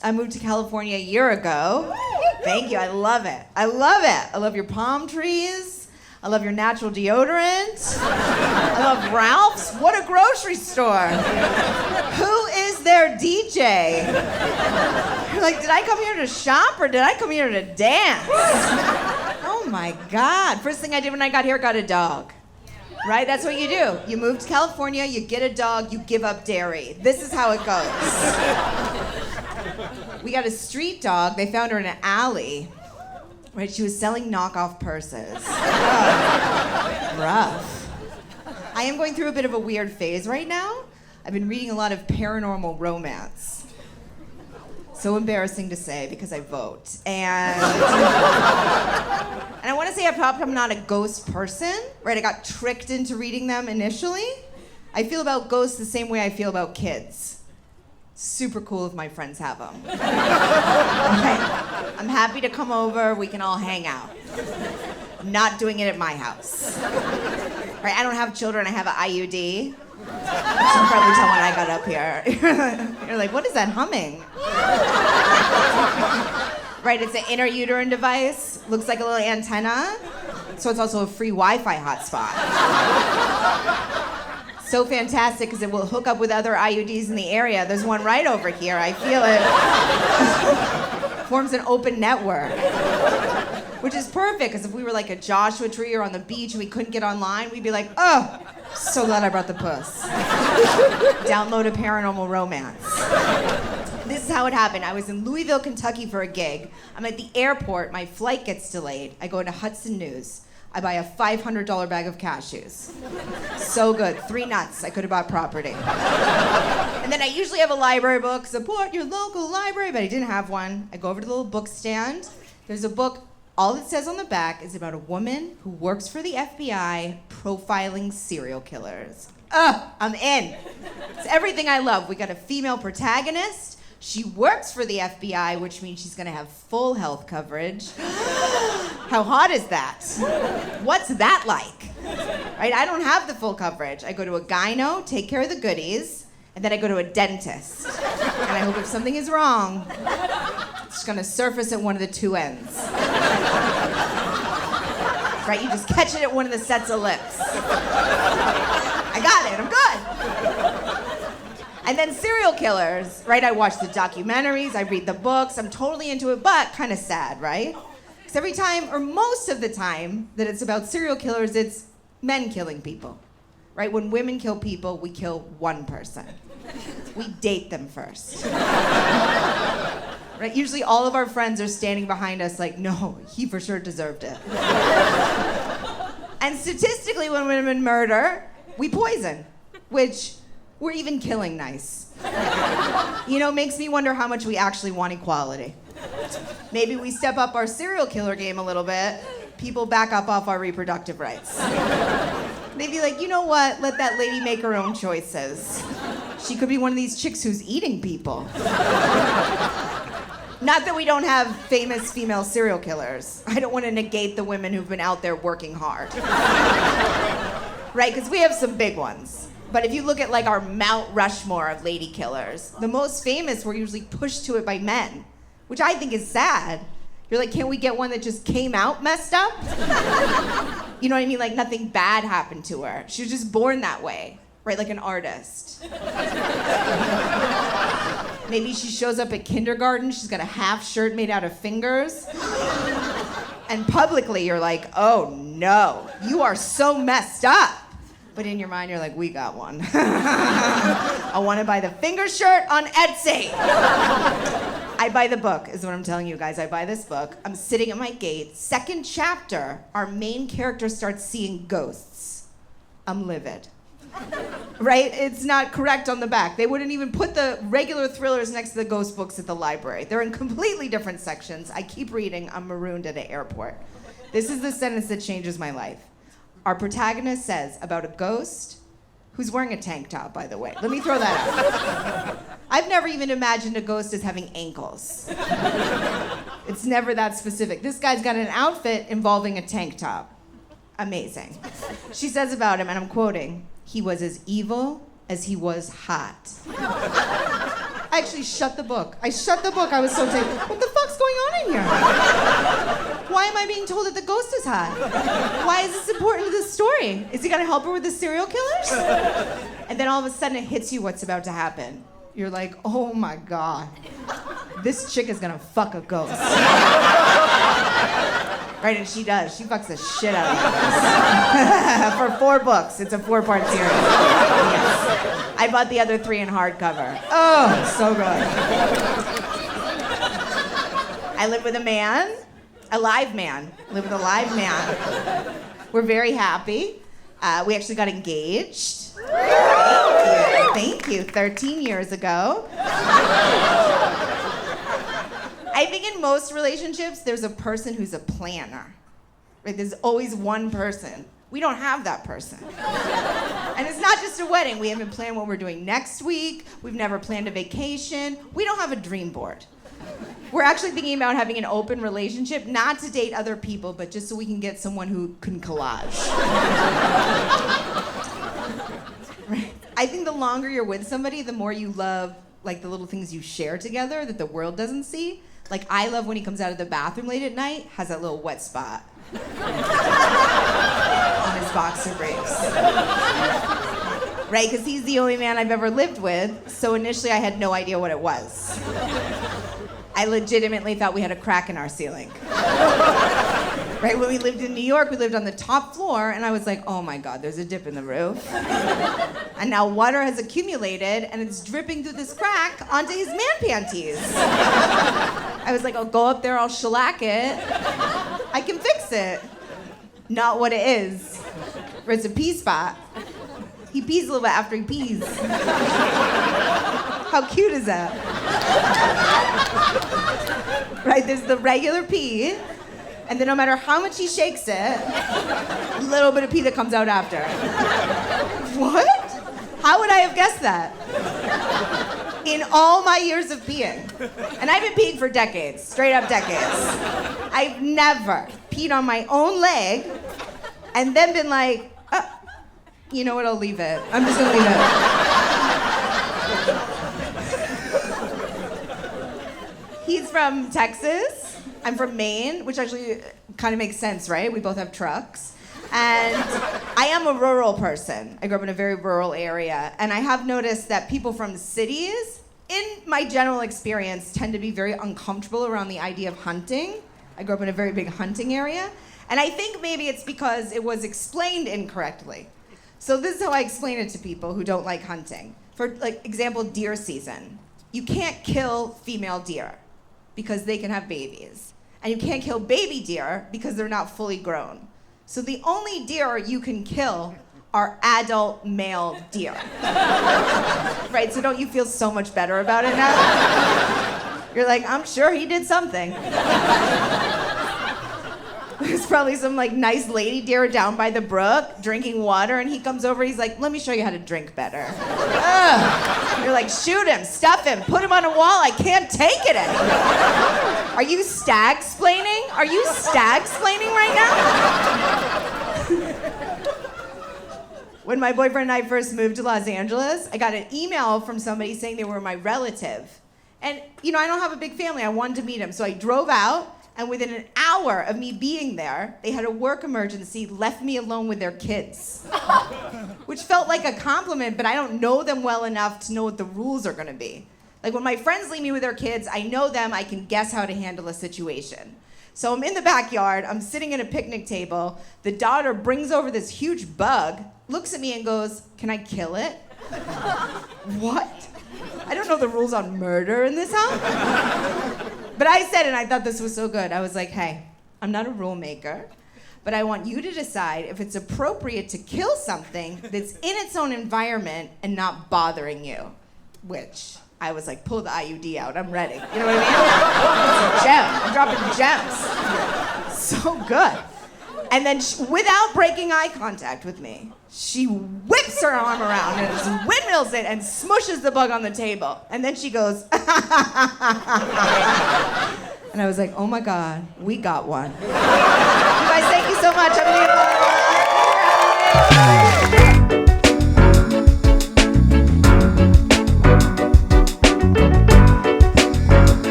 I moved to California a year ago. Thank you, I love it. I love it. I love your palm trees. I love your natural deodorant. I love Ralph's. What a grocery store. Who is their DJ? You're like, did I come here to shop or did I come here to dance? Oh my God. First thing I did when I got here, got a dog. Right? That's what you do. You move to California, you get a dog, you give up dairy. This is how it goes. We got a street dog. They found her in an alley. Right? She was selling knockoff purses. Rough. I am going through a bit of a weird phase right now. I've been reading a lot of paranormal romance. So embarrassing to say because I vote. And I want to say I'm not a ghost person, right? I got tricked into reading them initially. I feel about ghosts the same way I feel about kids. Super cool if my friends have them. Okay. I'm happy to come over, we can all hang out. I'm not doing it at my house. Right? I don't have children, I have an IUD. You can probably tell when I got up here. You're like, what is that humming? Right, it's an intrauterine device. Looks like a little antenna. So it's also a free Wi-Fi hotspot. So fantastic because it will hook up with other IUDs in the area. There's one right over here. I feel it. Forms an open network. Which is perfect because if we were like a Joshua Tree or on the beach and we couldn't get online, we'd be like, oh, so glad I brought the puss. Download a paranormal romance. This is how it happened. I was in Louisville, Kentucky for a gig. I'm at the airport. My flight gets delayed. I go into Hudson News. I buy a $500 bag of cashews. So good. 3 nuts. I could have bought property. And then I usually have a library book. Support your local library. But I didn't have one. I go over to the little book stand. There's a book. All it says on the back is about a woman who works for the FBI profiling serial killers. I'm in. It's everything I love. We got a female protagonist. She works for the FBI, which means she's gonna have full health coverage. How hot is that? What's that like? Right? I don't have the full coverage. I go to a gyno, take care of the goodies, and then I go to a dentist. And I hope if something is wrong, it's gonna surface at one of the 2 ends. Right? You just catch it at one of the sets of lips. I got it, I'm good. And then serial killers, right? I watch the documentaries, I read the books, I'm totally into it, but kind of sad, right? Because every time, or most of the time, that it's about serial killers, it's men killing people, right? When women kill people, we kill one person. We date them first. Right? Usually all of our friends are standing behind us like, no, he for sure deserved it. And statistically, when women murder, we poison, which we're even killing nice. You know, makes me wonder how much we actually want equality. Maybe we step up our serial killer game a little bit, people back up off our reproductive rights. They'd be like, you know what, let that lady make her own choices. She could be one of these chicks who's eating people. Not that we don't have famous female serial killers. I don't want to negate the women who've been out there working hard. Right, because we have some big ones. But if you look at like our Mount Rushmore of lady killers, the most famous were usually pushed to it by men, which I think is sad. You're like, can't we get one that just came out messed up? You know what I mean? Like nothing bad happened to her. She was just born that way, right? Like an artist. Maybe she shows up at kindergarten, she's got a half shirt made out of fingers. And publicly you're like, oh no, you are so messed up. But in your mind, you're like, we got one. I want to buy the finger shirt on Etsy. I buy the book, is what I'm telling you guys. I buy this book. I'm sitting at my gate. 2nd chapter, our main character starts seeing ghosts. I'm livid. Right? It's not correct on the back. They wouldn't even put the regular thrillers next to the ghost books at the library. They're in completely different sections. I keep reading. I'm marooned at an airport. This is the sentence that changes my life. Our protagonist says about a ghost who's wearing a tank top, by the way. Let me throw that out. I've never even imagined a ghost as having ankles. It's never that specific. This guy's got an outfit involving a tank top. Amazing. She says about him, and I'm quoting, he was as evil as he was hot. I actually shut the book. I shut the book. I was so taken. What the fuck's going on in here? Why am I being told that the ghost is hot? Why is this important to this story? Is he gonna help her with the serial killers? And then all of a sudden it hits you what's about to happen. You're like, oh my God. This chick is gonna fuck a ghost. Right, and she does. She fucks the shit out of us. For 4 books. It's a 4-part series. Yes. I bought the other 3 in hardcover. Oh, so good. I live with a man, a live man. I live with a live man. We're very happy. We actually got engaged. Thank you. 13 years ago. I think in most relationships, there's a person who's a planner. Right? There's always one person. We don't have that person. And it's not just a wedding. We haven't planned what we're doing next week. We've never planned a vacation. We don't have a dream board. We're actually thinking about having an open relationship, not to date other people, but just so we can get someone who can collage. Right? I think the longer you're with somebody, the more you love like the little things you share together that the world doesn't see. Like, I love when he comes out of the bathroom late at night, has that little wet spot on his boxer briefs. Right, because he's the only man I've ever lived with, so initially I had no idea what it was. I legitimately thought we had a crack in our ceiling. Right, when we lived in New York, we lived on the top floor, and I was like, oh my God, there's a dip in the roof. And now water has accumulated, and it's dripping through this crack onto his man panties. I was like, I'll go up there, I'll shellac it. I can fix it. Not what it is. Or it's a pee spot. He pees a little bit after he pees. How cute is that? Right, there's the regular pee, and then no matter how much he shakes it, a little bit of pee that comes out after. What? How would I have guessed that? In all my years of peeing. And I've been peeing for decades, straight up decades. I've never peed on my own leg and then been like, oh, you know what, I'll leave it. I'm just gonna leave it. He's from Texas. I'm from Maine, which actually kind of makes sense, right? We both have trucks. And I am a rural person. I grew up in a very rural area. And I have noticed that people from cities, in my general experience, tend to be very uncomfortable around the idea of hunting. I grew up in a very big hunting area. And I think maybe it's because it was explained incorrectly. So this is how I explain it to people who don't like hunting. For like example, deer season. You can't kill female deer because they can have babies. And you can't kill baby deer because they're not fully grown. So the only deer you can kill are adult male deer. Right, so don't you feel so much better about it now? You're like, I'm sure he did something. There's probably some like nice lady deer down by the brook drinking water, and he comes over, he's like, let me show you how to drink better. Ugh. You're like, shoot him, stuff him, put him on a wall, I can't take it anymore. Are you stag-splaining? Are you stag-splaining right now? When my boyfriend and I first moved to Los Angeles, I got an email from somebody saying they were my relative. And, you know, I don't have a big family, I wanted to meet him, so I drove out. And within an hour of me being there, they had a work emergency, left me alone with their kids. Which felt like a compliment, but I don't know them well enough to know what the rules are gonna be. Like when my friends leave me with their kids, I know them, I can guess how to handle a situation. So I'm in the backyard, I'm sitting at a picnic table, the daughter brings over this huge bug, looks at me and goes, can I kill it? What? I don't know the rules on murder in this house. But I said, and I thought this was so good, I was like, hey, I'm not a rule maker, but I want you to decide if it's appropriate to kill something that's in its own environment and not bothering you. Which, I was like, pull the IUD out, I'm ready. You know what I mean? It's a gem, I'm dropping gems. So good. And then, without breaking eye contact with me, she whips her arm around and just windmills it and smushes the bug on the table. And then she goes, and I was like, oh my God, we got one. You guys, thank you so much. I'm Leah Bonnema.